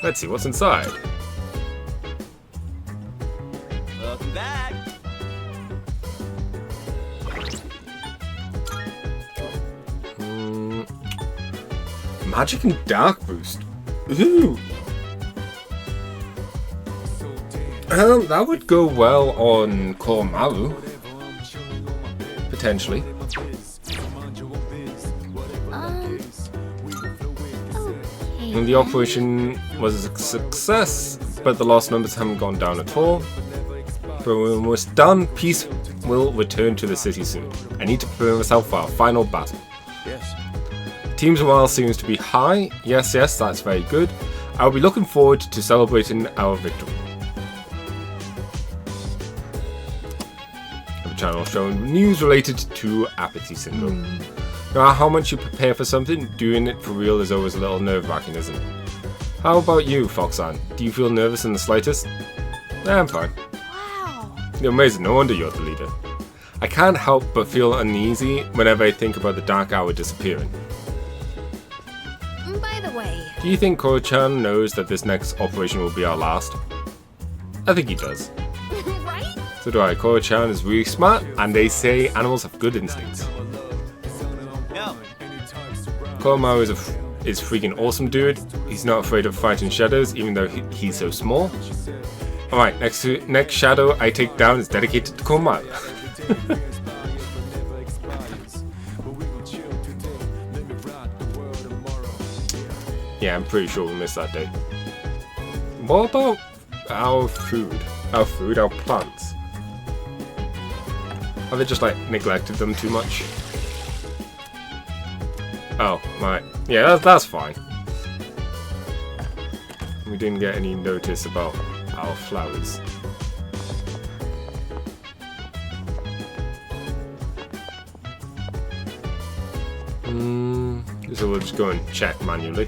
Let's see what's inside. Welcome back. Magic and Dark Boost. Ooh. That would go well on Koromaru. Potentially. And the operation was a success, but the lost numbers haven't gone down at all. But when we're done, peace will return to the city soon. I need to prepare myself for our final battle. Yes. Team's morale seems to be high. Yes, that's very good. I'll be looking forward to celebrating our victory. The channel showing news related to apathy syndrome. No matter how much you prepare for something, doing it for real is always a little nerve-wracking, isn't it? How about you, Foxan? Do you feel nervous in the slightest? I'm fine. Wow. You're amazing, no wonder you're the leader. I can't help but feel uneasy whenever I think about the Dark Hour disappearing. By the way... Do you think Koro-chan knows that this next operation will be our last? I think he does. Right? So do I. Koro-chan is really smart, and they say animals have good instincts. No. Koromaru is freaking awesome, dude. He's not afraid of fighting shadows, even though he's so small. Alright, next shadow I take down is dedicated to Koromaru. Yeah, I'm pretty sure we'll miss that day. What about our food? Our plants? Have they just like neglected them too much? Oh, right. Yeah, that's fine. We didn't get any notice about our flowers. So we'll just go and check manually.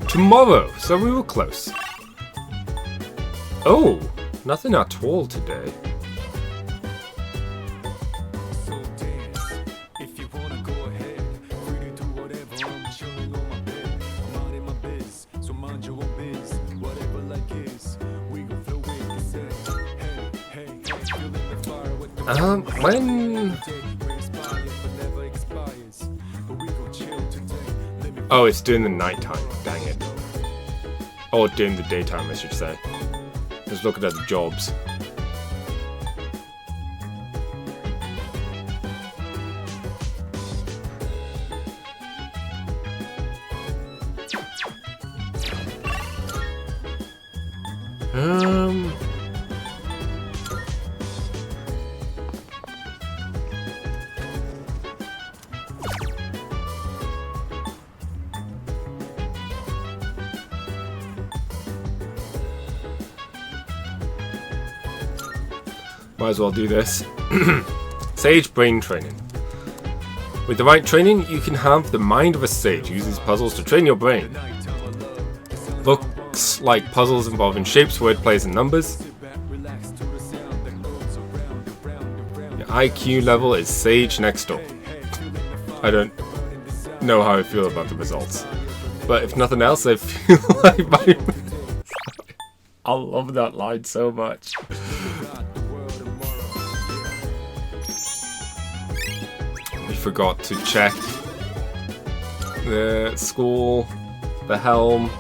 Tomorrow! So we were close. Oh! Nothing at all today. When... Oh, it's during the nighttime. Dang it. Or during the daytime, I should say. Just looking at the jobs. Might as well do this. Sage brain training. With the right training, you can have the mind of a sage. Use these puzzles to train your brain. Looks like puzzles involving shapes, word plays, and numbers. Your IQ level is sage next door. I don't know how I feel about the results, but if nothing else, I feel like my... I love that line so much. We forgot to check the school, the helm,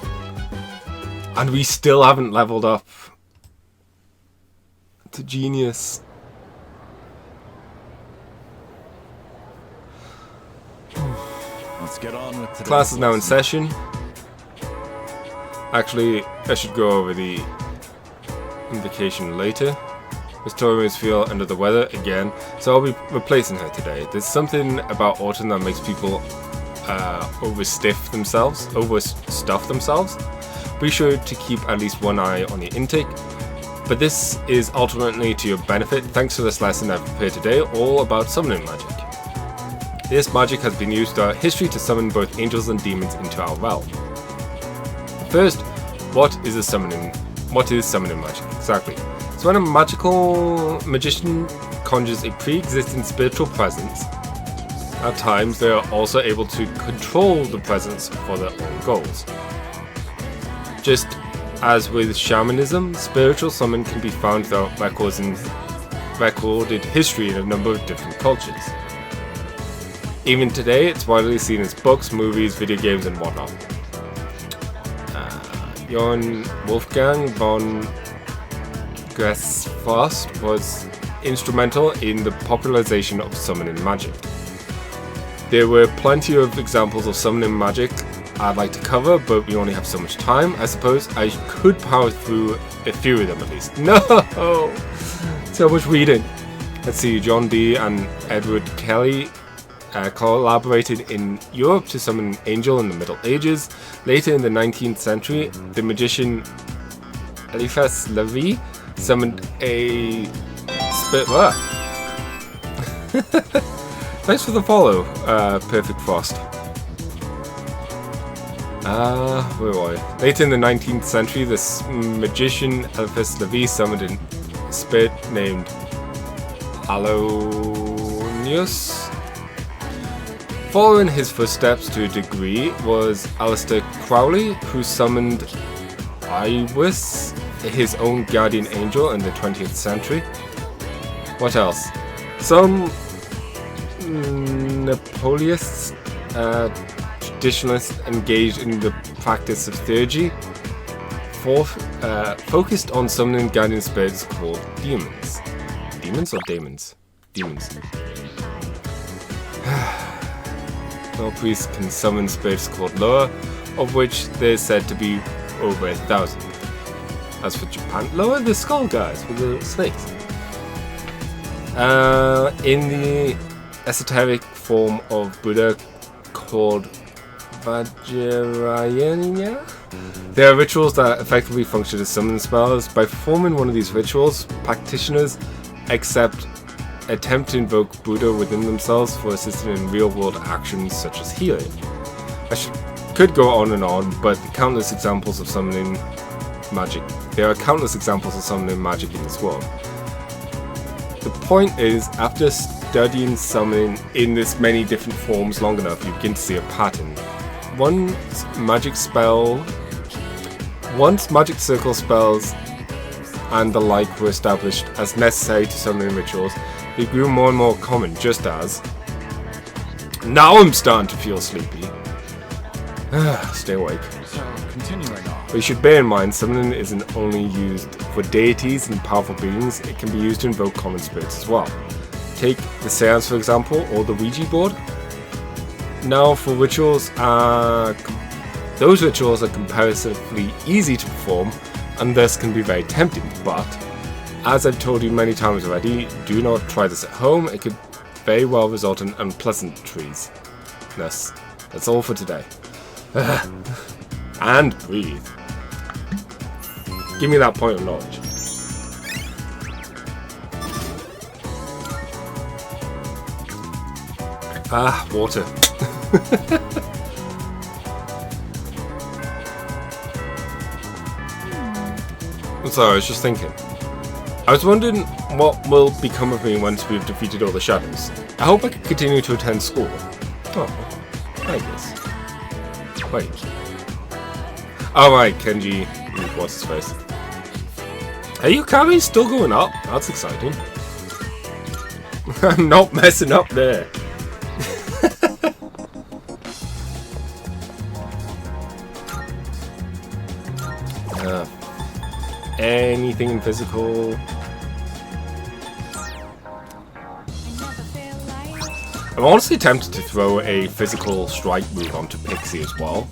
and we still haven't leveled up to genius. Let's get on with today's Class is now in session. Actually, I should go over the invocation later. Miss Tori's feel under the weather again, so I'll be replacing her today. There's something about autumn that makes people overstuff themselves. Be sure to keep at least one eye on your intake. But this is ultimately to your benefit thanks to this lesson I've prepared today, all about summoning magic. This magic has been used throughout history to summon both angels and demons into our realm. First, what is summoning magic? Exactly. So when a magical magician conjures a pre-existing spiritual presence, at times they are also able to control the presence for their own goals. Just as with shamanism, spiritual summon can be found throughout recorded history in a number of different cultures. Even today, it's widely seen in books, movies, video games, and whatnot. Johann Wolfgang von Goethe was instrumental in the popularization of summoning magic. There were plenty of examples of summoning magic I'd like to cover, but we only have so much time. I suppose I could power through a few of them at least. No! So much reading. Let's see, John Dee and Edward Kelly collaborated in Europe to summon an angel in the Middle Ages. Later in the 19th century, the magician Eliphas Levi summoned a spit. Thanks for the follow, Perfect Frost. Where were I? Later in the 19th century, this magician Eliphas Levi summoned a spirit named Alonius. Following his footsteps to a degree was Aleister Crowley, who summoned Iwis, his own guardian angel, in the 20th century. What else? Some Napoleonists, traditionalists engaged in the practice of theurgy, focused on summoning guardian spirits called demons. Demons or daemons? Demons. No priest can summon spirits called Loa, of which there's said to be over 1,000. As for Japan, Loa, the skull guys with the snakes. In the esoteric form of Buddha called Vajrayana, there are rituals that effectively function as summoning spells. By performing one of these rituals, practitioners attempt to invoke Buddha within themselves for assisting in real-world actions such as healing. Could go on and on, but there are countless examples of summoning magic. There are countless examples of summoning magic in this world. The point is, after studying summoning in this many different forms long enough, you begin to see a pattern. Once magic circle spells and the like were established as necessary to summon rituals, they grew more and more common, just as... Now I'm starting to feel sleepy. Stay awake. So, continuing on. But you should bear in mind, summoning isn't only used for deities and powerful beings, it can be used to invoke common spirits as well. Take the seance for example, or the Ouija board. Now for rituals, those rituals are comparatively easy to perform and thus can be very tempting, but as I've told you many times already, do not try this at home, it could very well result in unpleasantries. That's all for today. And breathe. Give me that point of knowledge. Water. I'm sorry, I was just thinking. I was wondering what will become of me once we've defeated all the shadows. I hope I can continue to attend school. Oh, I guess. Wait. Alright, Kenji. What's his face? Are your carries still going up? That's exciting. I'm not messing up there. Anything in physical? I'm honestly tempted to throw a physical strike move onto Pixie as well.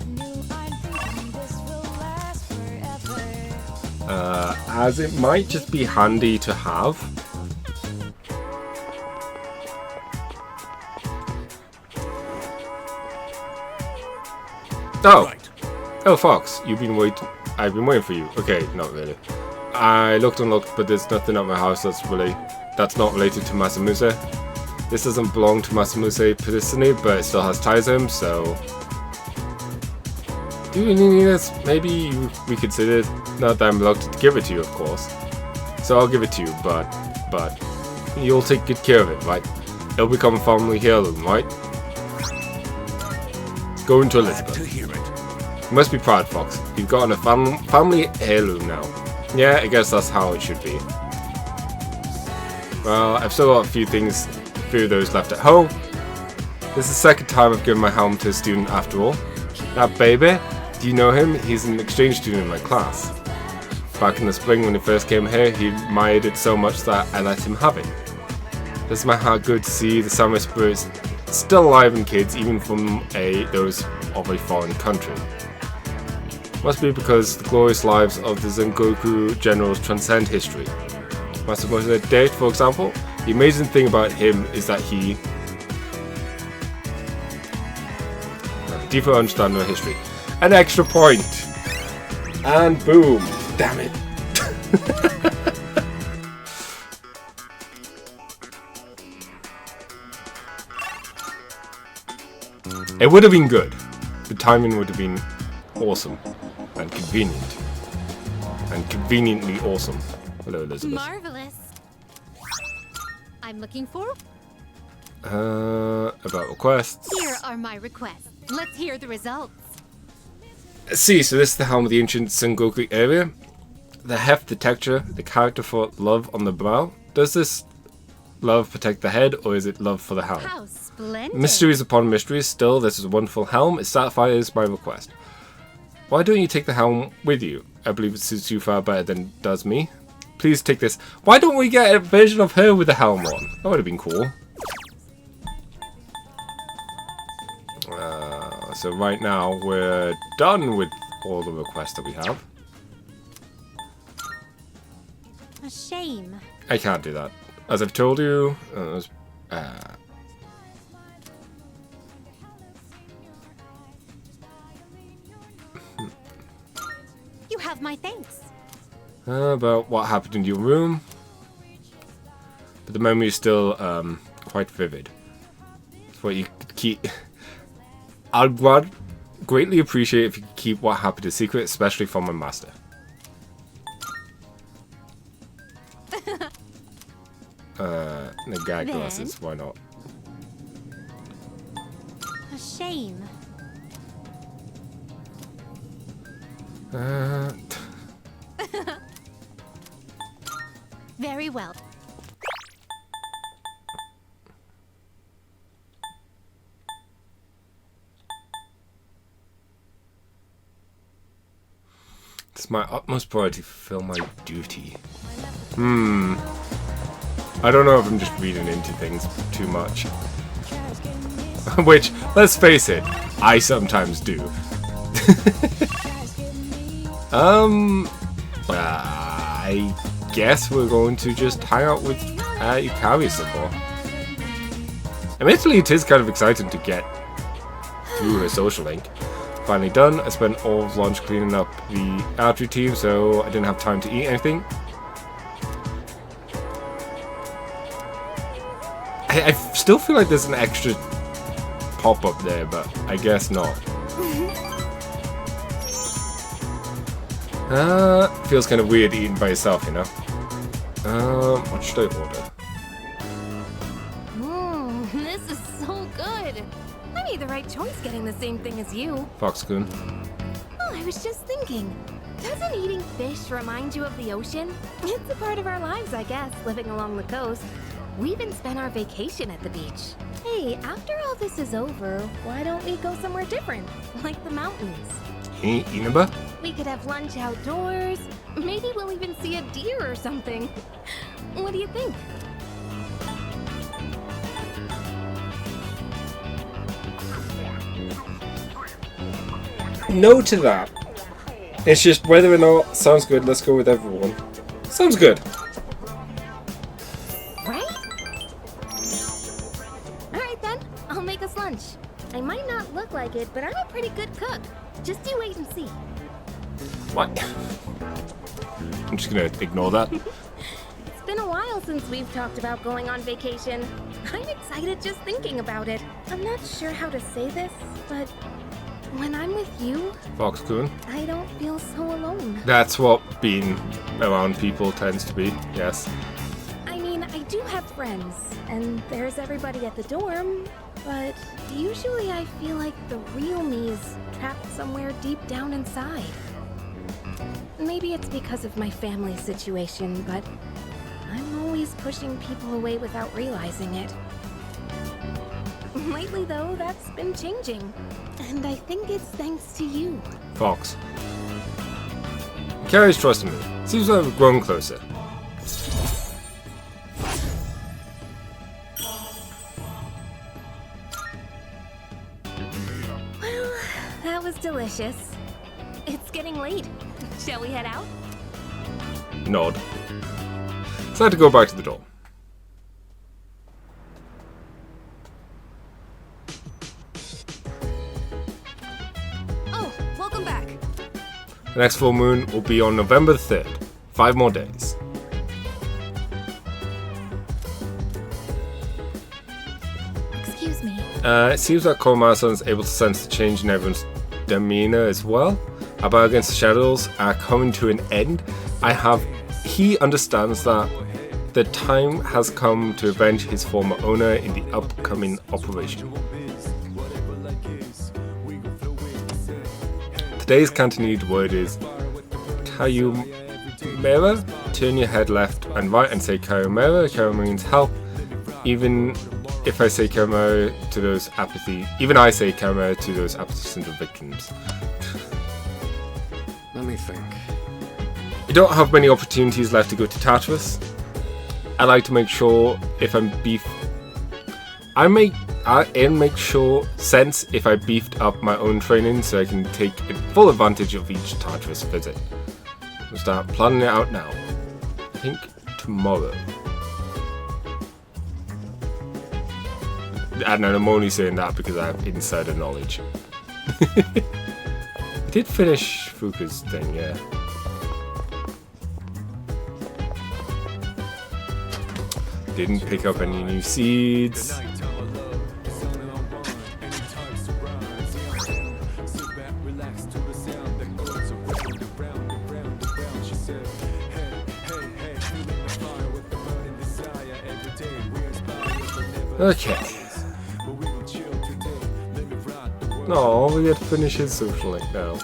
As it might just be handy to have. Oh! Oh, Fox, you've been waiting. I've been waiting for you. Okay, not really. I looked and looked, but there's nothing at my house that's not related to Masamune. This doesn't belong to Masamune personally, but it still has ties to him, so... Do you really need this? Maybe you reconsider. Not that I'm reluctant to give it to you, of course. So I'll give it to you, but you'll take good care of it, right? It'll become a family heirloom, right? Going to Glad to Elizabeth. hear it. You must be proud, Fox. You've gotten a family heirloom now. Yeah, I guess that's how it should be. Well, I've still got a few of those left at home. This is the second time I've given my helm to a student after all. That baby, do you know him? He's an exchange student in my class. Back in the spring when he first came here, he admired it so much that I let him have it. Doesn't matter how good to see the samurai spirits still alive in kids, even from those of a foreign country. Must be because the glorious lives of the Sengoku generals transcend history. Master Date, for example, the amazing thing about him is that he deeper understanding of history. An extra point! And boom! Damn it! It would have been good. The timing would have been awesome. And convenient. And conveniently awesome. Hello, Elizabeth. Marvelous. I'm looking for. About requests. Here are my requests. Let's hear the results. See, so this is the helm of the ancient Sengoku area. The heft, the texture, the character for love on the brow. Does this love protect the head, or is it love for the helm? How splendid. Mysteries upon mysteries. Still, this is a wonderful helm. It satisfies my request. Why don't you take the helm with you? I believe it suits you far better than it does me. Please take this. Why don't we get a version of her with the helm on? That would have been cool. So right now we're done with all the requests that we have. A shame. I can't do that. As I've told you, You have my thanks. about what happened in your room. But the memory is still quite vivid. It's what you keep. I'd greatly appreciate if you could keep what happened a secret, especially from my master. The gag Then? glasses, why not? A shame. Very well. It's my utmost priority to fulfill my duty. I don't know if I'm just reading into things too much. Which, let's face it, I sometimes do. I guess we're going to just hang out with Yukari some more. Admittedly, it is kind of exciting to get through her social link. Finally done. I spent all of lunch cleaning up the archery team, so I didn't have time to eat anything. I still feel like there's an extra pop-up there, but I guess not. Feels kind of weird eating by yourself, you know? What should I order? This is so good. I made the right choice getting the same thing as you. Fox-kun. Oh, I was just thinking. Doesn't eating fish remind you of the ocean? It's a part of our lives, I guess, living along the coast. We even spent our vacation at the beach. Hey, after all this is over, why don't we go somewhere different? Like the mountains. Inaba? We could have lunch outdoors. Maybe we'll even see a deer or something. What do you think? No to that. It's just whether or not sounds good, let's go with everyone. Sounds good. Right? Alright then, I'll make us lunch. I might not look like it, but I'm a pretty good cook. Just you wait and see. What? I'm just gonna ignore that. It's been a while since we've talked about going on vacation. I'm excited just thinking about it. I'm not sure how to say this, but when I'm with you, Fox-kun. I don't feel so alone. That's what being around people tends to be, yes. I mean, I do have friends, and there's everybody at the dorm, But usually I feel like the real me is trapped somewhere deep down inside. Maybe it's because of my family situation, but I'm always pushing people away without realizing it. Lately, though, that's been changing. And I think it's thanks to you. Fox. Carrie's trusting me. Seems like we've grown closer. Well, that was delicious. It's getting late. Shall we head out? Nod. So I had to go back to the door. Oh, welcome back. The next full moon will be on November 3rd. 5 more days. Excuse me. It seems that Komasan is able to sense the change in everyone's demeanor as well. Our battle against the shadows are coming to an end. He understands that the time has come to avenge his former owner in the upcoming operation. Today's Cantonese word is Kayumera. Turn your head left and right and say Kayumera. Kayumera means help. Even if I say Kayumera to those apathy, even I say Kayumera to those absent victims. Let me think. I don't have many opportunities left to go to Tartarus. I like to make sure if I'm make sure sense if I beefed up my own training so I can take full advantage of each Tartarus visit. We'll start planning it out now. I think tomorrow. And I'm only saying that because I have insider knowledge. I did finish Fuka's thing, yeah. Didn't pick up any new seeds. Okay. No, we had to finish his social link now.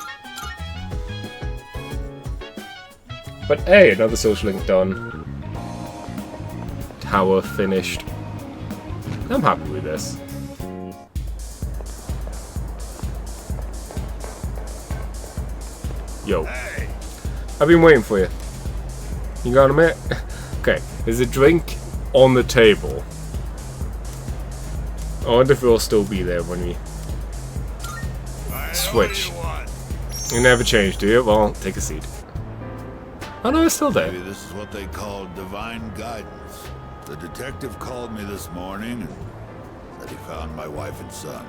But hey, another social link done. Tower finished. I'm happy with this. Yo. I've been waiting for you. You got a minute? Okay, there's a drink on the table. I wonder if it'll still be there when we switch. You never change, do you? Well, take a seat. Oh no, it's still there. Maybe this is what they call divine guidance. The detective called me this morning and said he found my wife and son.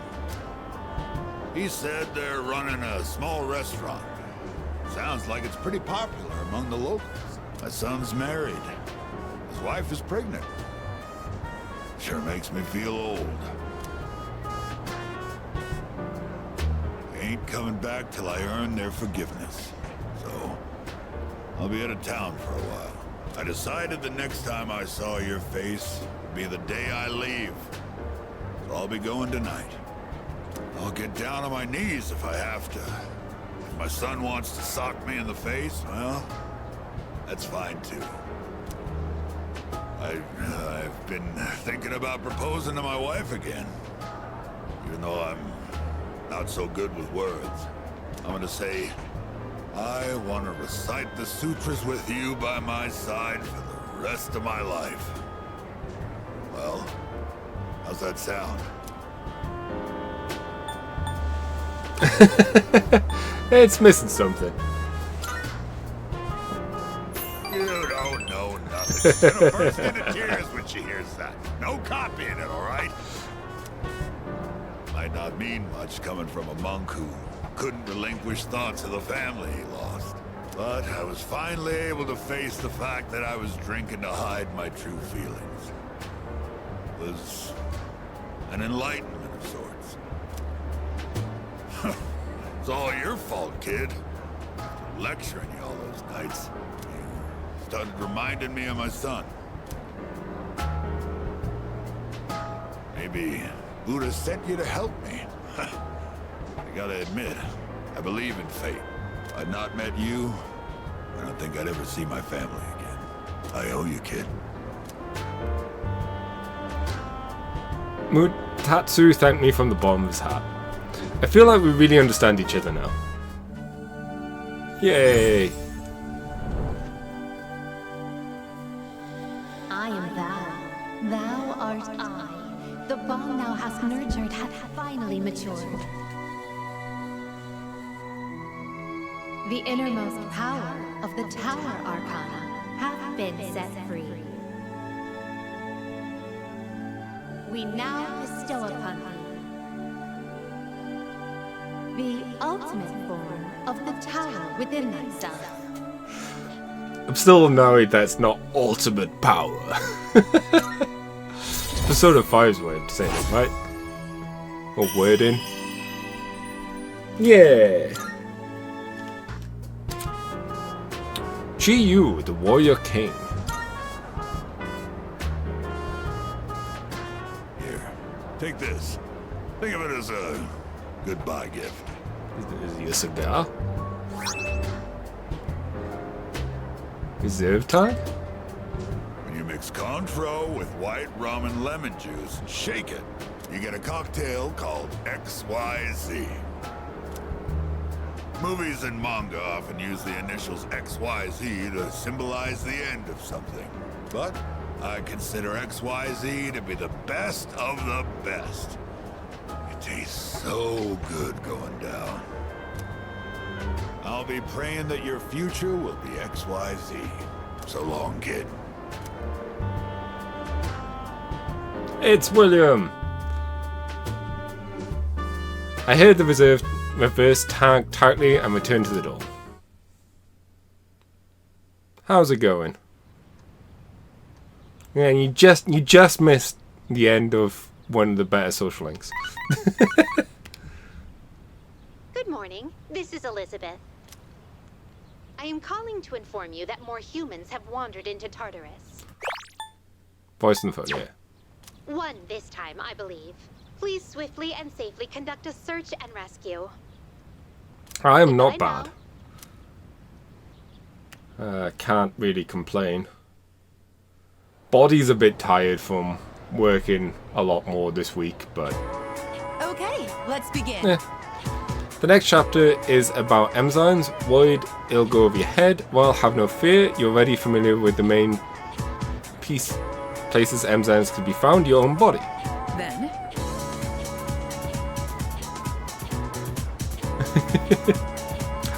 He said they're running a small restaurant. Sounds like it's pretty popular among the locals. My son's married. His wife is pregnant. Sure makes me feel old. I ain't coming back till I earn their forgiveness. So, I'll be out of town for a while. I decided the next time I saw your face would be the day I leave. So I'll be going tonight. I'll get down on my knees if I have to. If my son wants to sock me in the face, well, that's fine too. I've been thinking about proposing to my wife again. Even though I'm not so good with words. I'm gonna say, I want to recite the sutras with you by my side for the rest of my life. Well, how's that sound? It's missing something. You don't know nothing. She's gonna burst into tears when she hears that. No copying it, all right? Might not mean much coming from a monk who couldn't relinquish thoughts of the family he lost. But I was finally able to face the fact that I was drinking to hide my true feelings. It was an enlightenment of sorts. It's all your fault, kid. After lecturing you all those nights, you started reminding me of my son. Maybe Buddha sent you to help me. I gotta admit, I believe in fate. If I'd not met you, I don't think I'd ever see my family again. I owe you, kid. Mutatsu thanked me from the bottom of his heart. I feel like we really understand each other now. Yay! I am thou. Thou art I. The bond thou hast nurtured hath finally matured. The innermost power of the Tower Arcana hath been set free. We now bestow upon thee the ultimate form of the tower within thyself. I'm still annoyed that's not ultimate power. It's Persona 5's way of saying it, right? Or wording. Yeah! Chi-Yu, the Warrior King. Here, take this. Think of it as a goodbye gift. Is he a cigar? Reserve time? When you mix Cointreau with white rum and lemon juice and shake it, you get a cocktail called XYZ. Movies and manga often use the initials XYZ to symbolize the end of something. But I consider XYZ to be the best of the best. It tastes so good going down. I'll be praying that your future will be XYZ. So long, kid. It's William! I heard the reverse tag tightly and returned to the door. How's it going? Yeah, you just missed the end of one of the better social links. Good morning. This is Elizabeth. I am calling to inform you that more humans have wandered into Tartarus. Voice on the phone, yeah. One this time, I believe. Please swiftly and safely conduct a search and rescue. I am not Goodbye bad. Can't really complain. Body's a bit tired from working a lot more this week, but... Okay, let's begin. Yeah. The next chapter is about enzymes. Worried it'll go over your head? Well, have no fear. You're already familiar with the main places enzymes could be found, your own body. Then,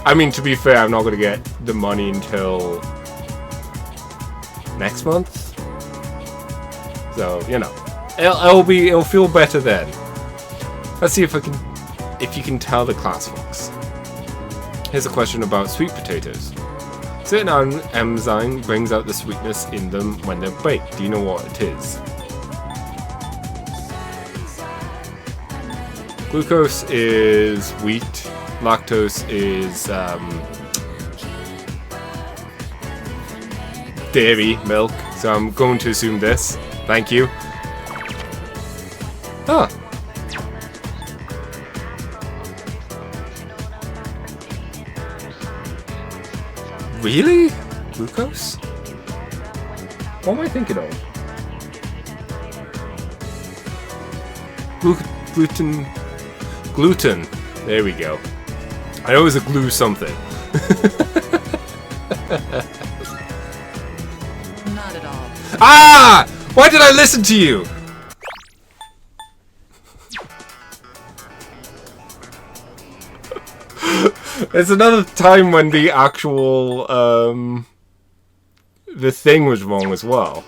I mean, to be fair, I'm not going to get the money until next month. So, you know, it'll feel better then. Let's see if you can tell the class folks. Here's a question about sweet potatoes. Certain enzyme brings out the sweetness in them when they're baked. Do you know what it is? Glucose is wheat. Lactose is dairy, milk. So I'm going to assume this. Thank you. Huh. Really? Glucose? What am I thinking of? Gluten. There we go. I know it was a glue something. not at all. Ah! Why did I listen to you? It's another time when the actual, the thing was wrong as well.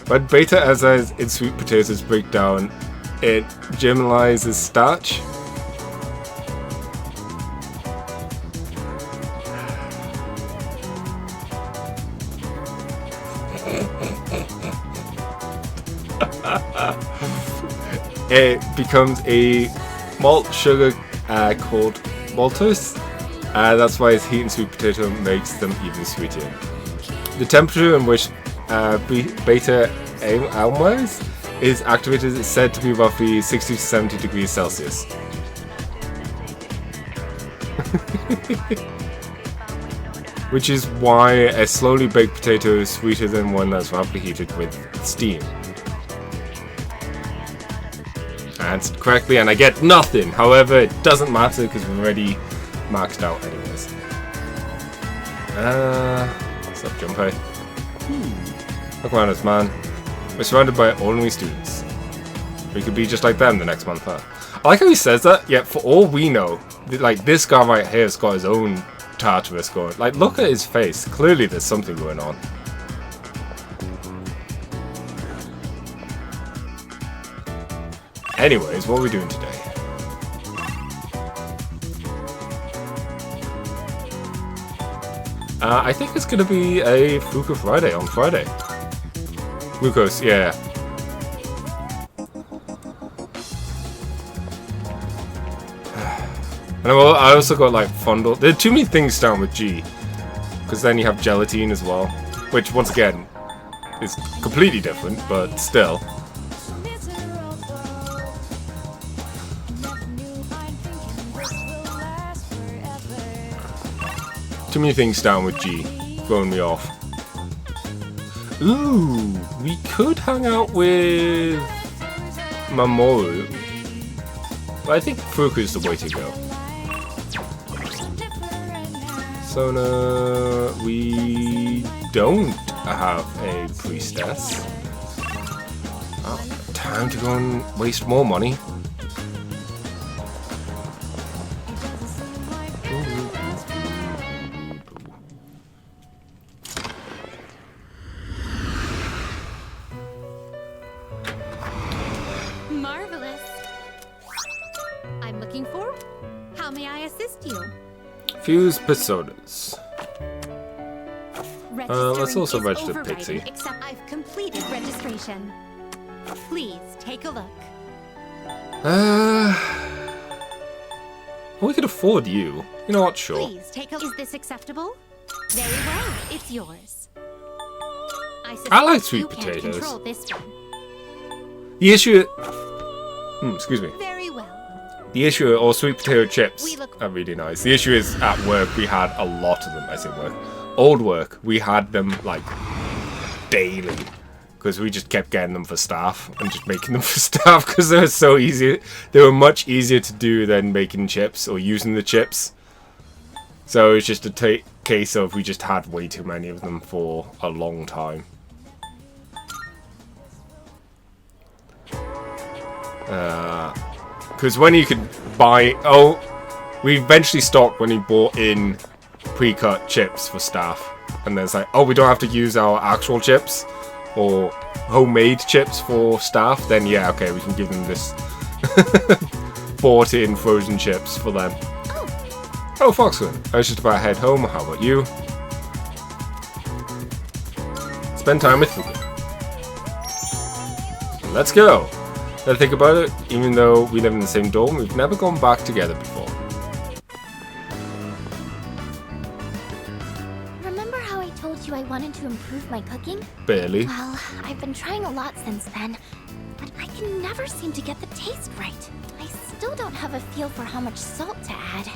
When beta enzymes in sweet potatoes break down, it generalizes starch. It becomes a malt sugar called maltose. That's why its heat and sweet potato makes them even sweeter. The temperature in which beta aimwise is activated. It's said to be roughly 60 to 70 degrees Celsius. Which is why a slowly baked potato is sweeter than one that's rapidly heated with steam. I answered correctly and I get nothing. However, it doesn't matter because we're already maxed out anyways. What's up, Junpei? Look around us, man. We're surrounded by ordinary students. We could be just like them the next month, huh? I like how he says that, yet for all we know, like, this guy right here has got his own Tartarus going. Like, look at his face. Clearly there's something going on. Anyways, what are we doing today? I think it's going to be a Fuka Friday on Friday. Glucose, yeah. And I also got like Fondle. There are too many things starting with G. Because then you have Gelatine as well. Which, once again, is completely different, but still. Too many things starting with G. Throwing me off. Ooh, we could hang out with Mamoru. But I think Fuka is the way to go. Sona, we don't have a priestess. Oh, time to go and waste more money. Marvelous. I'm looking for. How may I assist you? Fuse personas. Let's also register Pixie. Except I've completed registration. Please take a look. We could afford you. You know what? Sure. Please take a look. Is this acceptable? Very well. It's yours. I like sweet you can't potatoes. Control this one. The issue. Excuse me. Very well. The issue, or sweet potato chips, We look- are really nice. The issue is at work we had a lot of them. I say work, old work. We had them like daily because we just kept getting them for staff and just making them for staff because they were so easy. They were much easier to do than making chips or using the chips. So it's just a case of we just had way too many of them for a long time. Because when you could buy... Oh, we eventually stopped when he bought in pre-cut chips for staff. And then it's like, oh, we don't have to use our actual chips or homemade chips for staff. Then yeah, okay, we can give them this bought-in frozen chips for them. Oh, Foxwood, I was just about to head home. How about you? Spend time with Fuka. Let's go. Now think about it, even though we live in the same dorm, we've never gone back together before. Remember how I told you I wanted to improve my cooking? Barely. Well, I've been trying a lot since then, but I can never seem to get the taste right. I still don't have a feel for how much salt to add.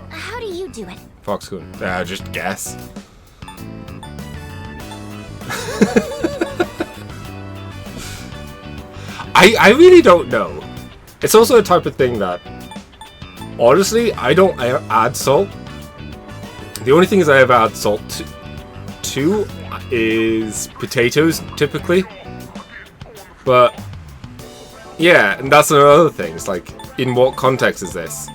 How do you do it? Foxwood, just guess. I really don't know. It's also a type of thing that, honestly, I don't add salt. The only thing I ever add salt to is potatoes, typically. But, yeah, and that's another thing. It's like, in what context is this?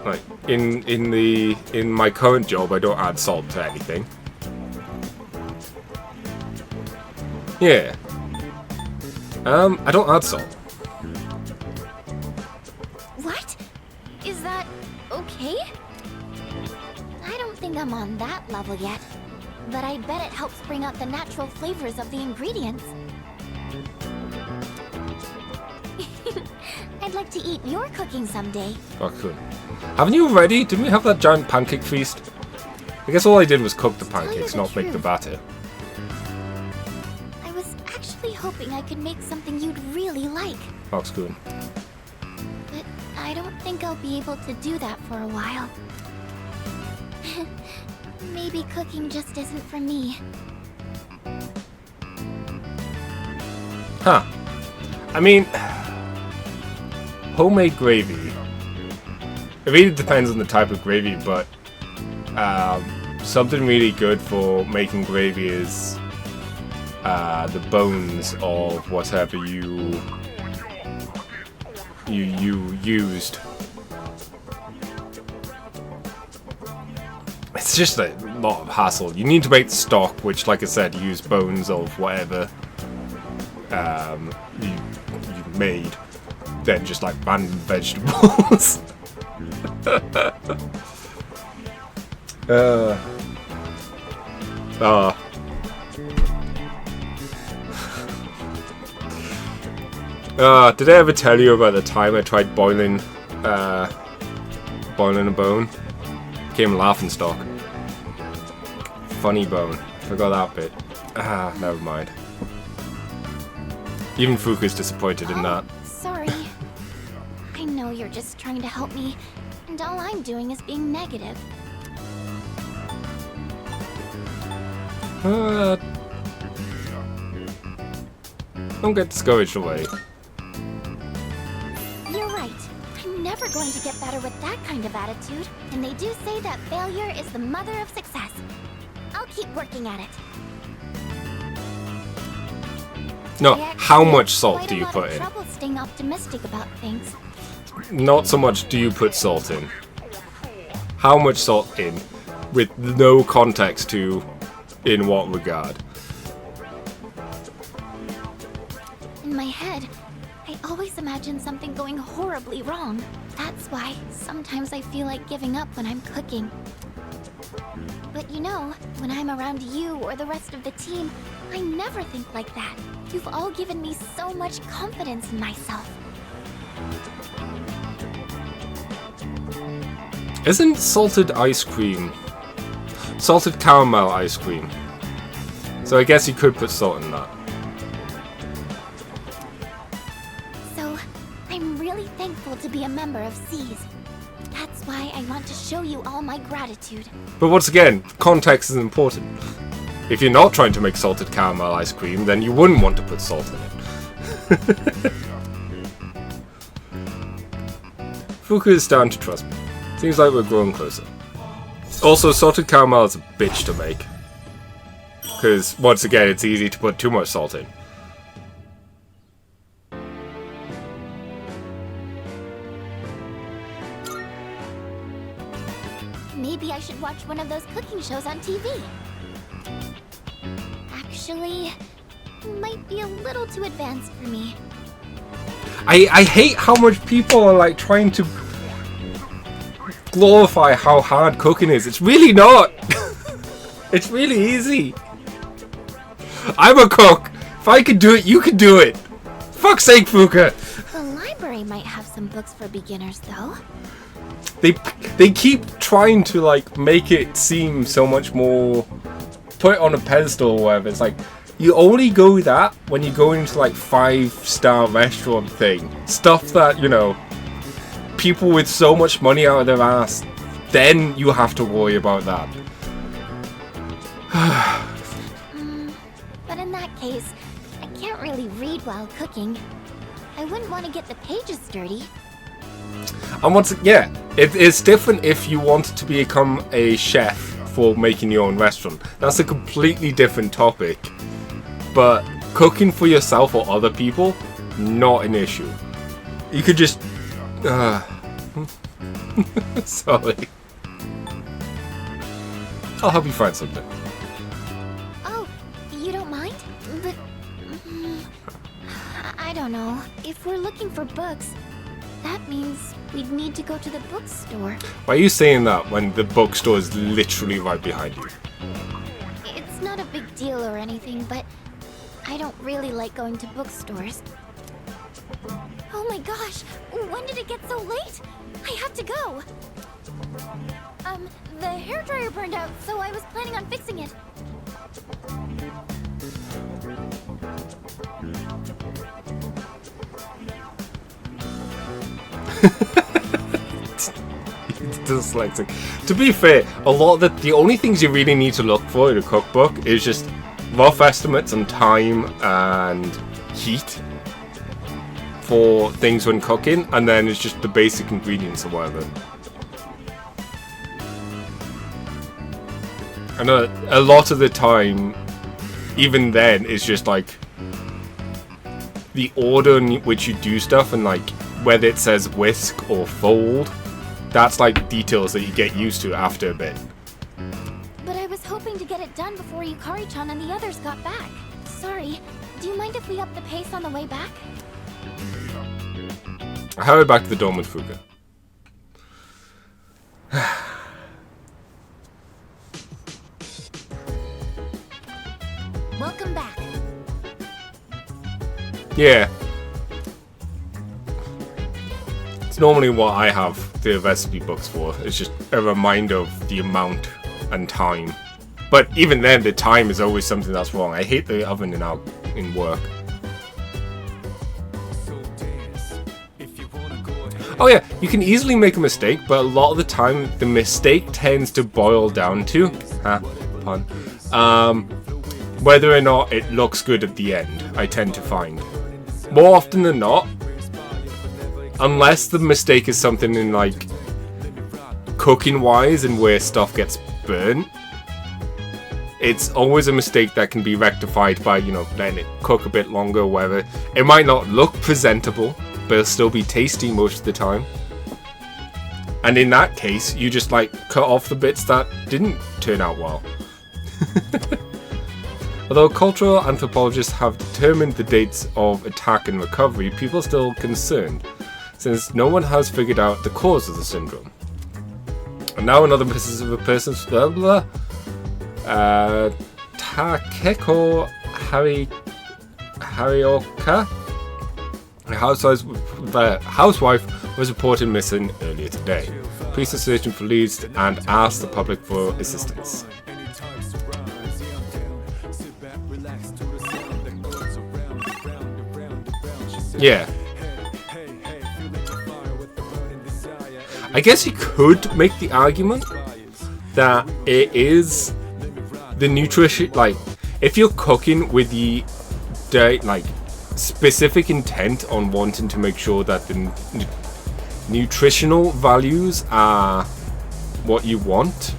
Like, in my current job, I don't add salt to anything. Yeah. I don't add salt. What? Is that okay? I don't think I'm on that level yet, but I bet it helps bring out the natural flavors of the ingredients. I'd like to eat your cooking someday. Foxwood. Haven't you already? Didn't we have that giant pancake feast? I guess all I did was cook the pancakes, not make the batter. I was hoping I could make something you'd really like. Foxcoon. But I don't think I'll be able to do that for a while. Maybe cooking just isn't for me. Huh. I mean, homemade gravy. It really depends on the type of gravy, but something really good for making gravy is the bones of whatever you used. It's just a lot of hassle. You need to make the stock, which, like I said, use bones of whatever you made, then just like random vegetables. Did I ever tell you about the time I tried boiling a bone? Became laughing stock. Funny bone. Forgot that bit. Never mind. Even Fuku's disappointed in that. Sorry. I know you're just trying to help me, and all I'm doing is being negative. Don't get discouraged away. You're right. I'm never going to get better with that kind of attitude, and they do say that failure is the mother of success. I'll keep working at it. No, how much salt do you put in? Trouble staying optimistic about things. Not so much do you put salt in. How much salt in, with no context to in what regard. In my head, I always imagine something going horribly wrong. That's why sometimes I feel like giving up when I'm cooking. But you know, when I'm around you or the rest of the team, I never think like that. You've all given me so much confidence in myself. Isn't salted caramel ice cream? So I guess you could put salt in that. So, I'm really thankful to be a member of C's. That's why I want to show you all my gratitude. But once again, context is important. If you're not trying to make salted caramel ice cream, then you wouldn't want to put salt in it. Fuku is starting to trust me. Seems like we're growing closer. Also, salted caramel is a bitch to make. Because, once again, it's easy to put too much salt in. Maybe I should watch one of those cooking shows on TV. Actually, might be a little too advanced for me. I hate how much people are like trying to glorify how hard cooking is. It's really not. It's really easy. I'm a cook. If I can do it, you can do it. Fuck's sake, Fuka. The library might have some books for beginners, though. They keep trying to like make it seem so much more, put it on a pedestal or whatever. It's like you only go that when you go into like 5-star restaurant thing, stuff that, you know, people with so much money out of their ass, then you have to worry about that. But in that case, I can't really read while cooking. I wouldn't want to get the pages dirty. And once, yeah, it's different if you want to become a chef for making your own restaurant. That's a completely different topic. But cooking for yourself or other people, not an issue. You could just... Sorry. I'll help you find something. Oh, you don't mind? But... I don't know. If we're looking for books, that means we'd need to go to the bookstore. Why are you saying that when the bookstore is literally right behind you? It's not a big deal or anything, but I don't really like going to bookstores. Oh my gosh! When did it get so late? I have to go! The hairdryer burned out, so I was planning on fixing it. Dyslexic. To be fair, a lot of the only things you really need to look for in a cookbook is just rough estimates on time and heat for things when cooking, and then it's just the basic ingredients or whatever. And a lot of the time, even then, it's just like the order in which you do stuff, and like whether it says whisk or fold. That's like details that you get used to after a bit. But I was hoping to get it done before Yukari-chan and the others got back. Sorry, do you mind if we up the pace on the way back? I hurry back to the dome with Fuka. Welcome back. Yeah. It's normally what I have the recipe books for. It's just a reminder of the amount and time. But even then, the time is always something that's wrong. I hate the oven in work. Oh yeah, you can easily make a mistake, but a lot of the time, the mistake tends to boil down to, pun, whether or not it looks good at the end, I tend to find. More often than not, unless the mistake is something in like cooking wise and where stuff gets burnt, it's always a mistake that can be rectified by, you know, letting it cook a bit longer or whatever. It might not look presentable, but it'll still be tasty most of the time. And in that case, you just like cut off the bits that didn't turn out well. Although cultural anthropologists have determined the dates of attack and recovery, people are still concerned, since no one has figured out the cause of the syndrome. And now another business of a person's Takeko Harioka, the housewife, was reported missing earlier today. Police are searching for leads and asked the public for assistance. Yeah. I guess you could make the argument that it is the nutrition, like, if you're cooking with the like specific intent on wanting to make sure that the nutritional values are what you want,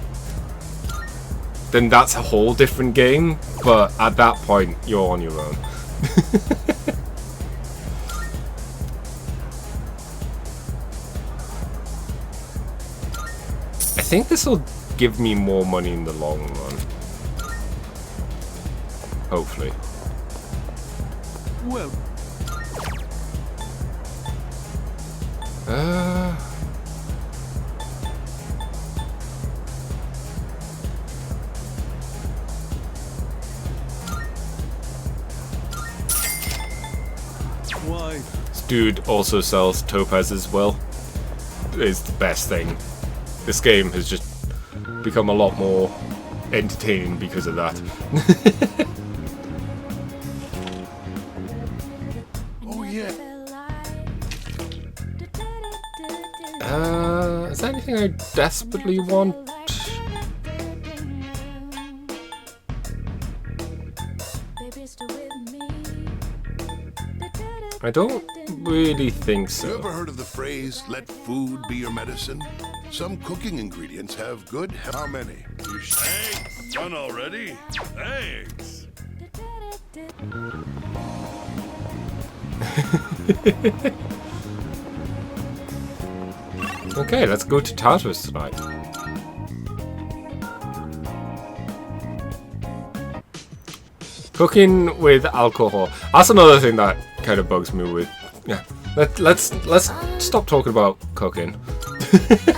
then that's a whole different game, but at that point you're on your own. I think this will give me more money in the long run. Hopefully. Well. Why? This dude also sells topaz as well. It's the best thing. This game has just become a lot more entertaining because of that. Oh yeah. Is there anything I desperately want? I don't really think so. You ever heard of the phrase, let food be your medicine? Some cooking ingredients have good health. How many? Thanks. Done already? Thanks. Okay, let's go to Tartarus tonight. Cooking with alcohol. That's another thing that kind of bugs me with. Yeah, let's stop talking about cooking. Okay then.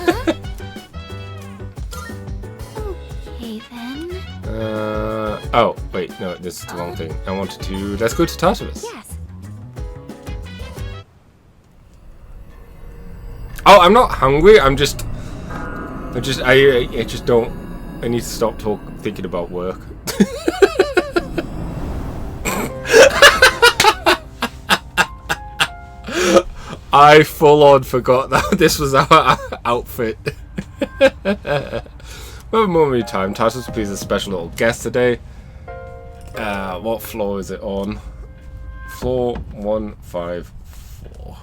Oh wait, no, this is the wrong thing. I wanted to. Let's go to Tartarus. Yes. Oh, I'm not hungry. I just don't. I need to stop thinking about work. I full on forgot that this was our outfit. Well, more time. Tartarus plays a special little guest today. What floor is it on? Floor 154.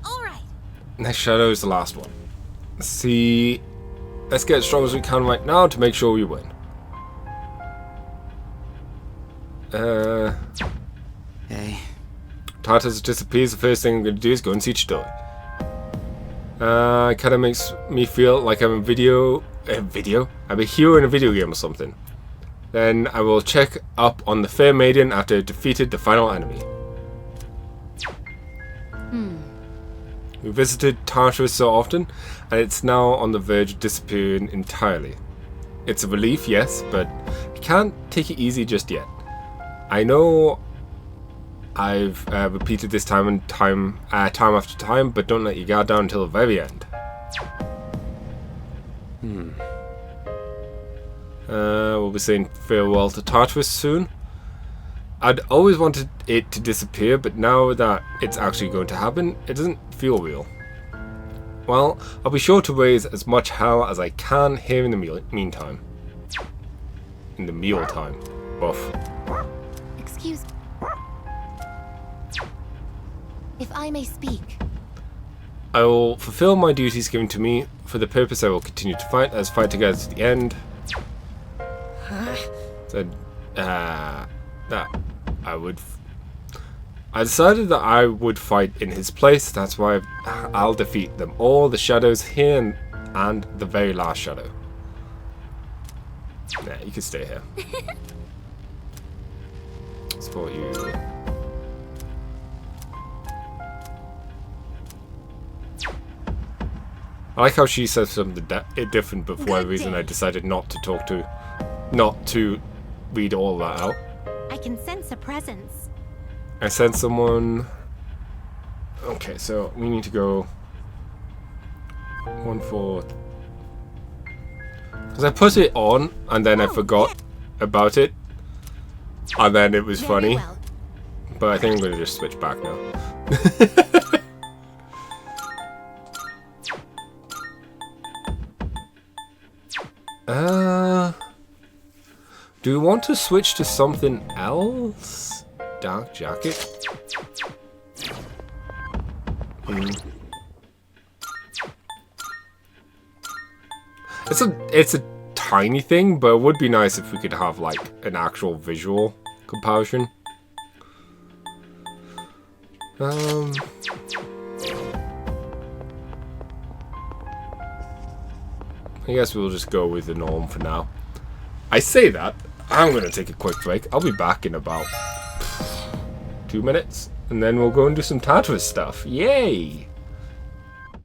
Alright. Next shadow is the last one. Let's see. Let's get as strong as we can right now to make sure we win. Hey. Tartarus disappears. The first thing I'm going to do is go and see Chidori. Kind of makes me feel like I'm I'm a hero in a video game or something. Then I will check up on the fair maiden after I defeated the final enemy. We visited Tartarus so often, and it's now on the verge of disappearing entirely. It's a relief, yes, but I can't take it easy just yet. I know I've repeated this time after time, but don't let your guard down until the very end. We'll be saying farewell to Tartarus soon. I'd always wanted it to disappear, but now that it's actually going to happen, it doesn't feel real. Well, I'll be sure to raise as much hell as I can here in the meantime. In the mealtime. Buff. Excuse me. If I may speak. I will fulfill my duties given to me. For the purpose I will continue to fight. Let's fight together to the end. Said, that I decided that I would fight in his place. That's why I'll defeat them all. The shadows here and the very last shadow. Nah, you can stay here. Support you. I like how she says something different, but for whatever reason I decided not to read all that out. I can sense a presence. I sense someone. Okay, so we need to go 1-4. Because I put it on and then I forgot about it, and then it was funny. Well. But I think I'm going to just switch back now. Do we want to switch to something else? Dark jacket? It's a tiny thing, but it would be nice if we could have like an actual visual comparison. I guess we'll just go with the norm for now. I say that, I'm going to take a quick break. I'll be back in about 2 minutes, and then we'll go and do some Tartarus stuff. Yay!